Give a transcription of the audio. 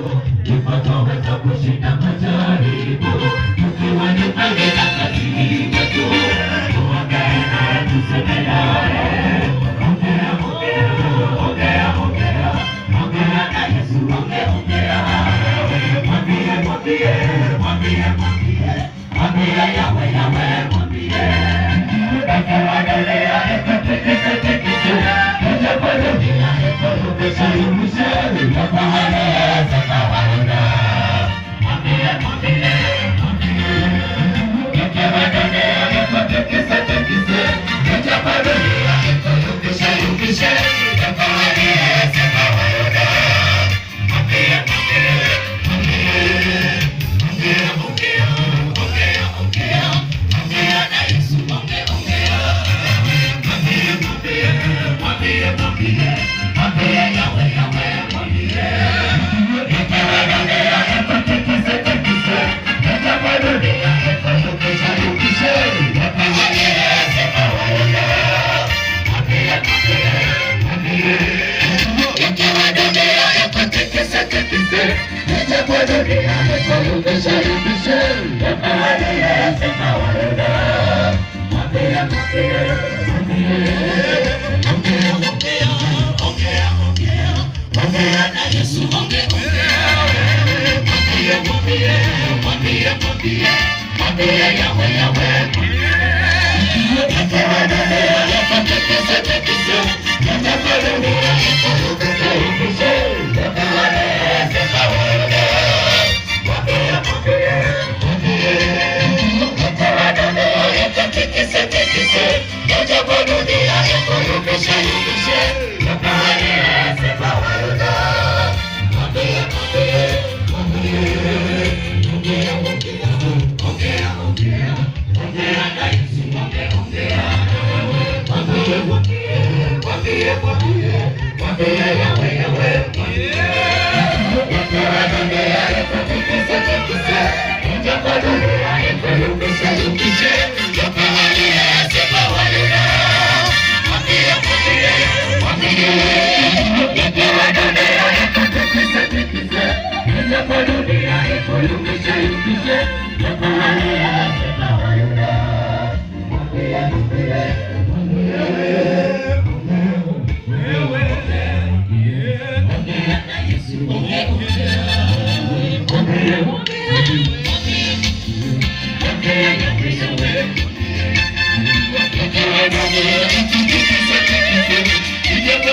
Ipatoweza kushinda majaribu, tukiwa ni pale na kazini wetu, tuongee naye tuseme naye. Ongea, ongea, ongea, ongea, ongea na Yesu, ongea. Mwambie, mwambie, mwambie, mwambie, mwambie Yawe, Yawe, mwambie. Akiwaendelea ekatekese tekese, ijapo dunia ikorudisha yumishe, ikapahaleza kawaida. Mwambie, mwambie, mwambie. Akiwaendelea ekatekese tekese, ijapo dunia ikorudisha yumishe, ikapahaleza kawaida. Mwambie, mwambie, mwambie. Ongea, ongea, ongea, ongea na Yesu, ongea. Mwambie, mwambie Yawe, Yawe, mwambie. Ikiwaendelea ekatekese tekese, ijapo dunia ikorudisha yumishe, ikapahaleza kawaida. Mwambie, mwambie, mwambie. Ikiwaendelea ekatekese tekese, ijapo dunia ikorudisha yumishe, ikapahaleza kawaida. Mwambie, mwambie, mwambie. Ongea na Yesu, ongea. Mwambie, mwambie, mwambie, mwambie, mwambie Yawe, Yawe, mwambie. Ikiwaendelea ekatekese tekese, ijapo dunia ikorudisha yumishe, ikapahaleza kawaida. Mwambie, mwambie, mwambie. Ikiwaendelea ekatekese tekese, ijapo dunia ikorudisha yumishe, ikapahaleza kawaida. Mwambie, mwambie, mwambie. Ongea, ongea, ongea, ongea, ongea na Yesu, ongea. Mwambie, mwambie, mwambie, mwambie, mwambie Yawe, Yawe, mwambie. Ikiwaendelea ekatekese tekese, ijapo dunia ikorudisha yumishe, ikapahaleza kawaida. Mwambie, mwambie, mwambie. Ikiwaendelea ekatekese tekese, ijapo dunia ikorudisha yumishe, ikapahaleza kawaida. Mwambie, mwambie, mwambie. Ongea na Yesu, ongea. Mwambie, mwambie, ongea Yawe, Yawe. Ikiwaendelea ekatekese tekese, ijapo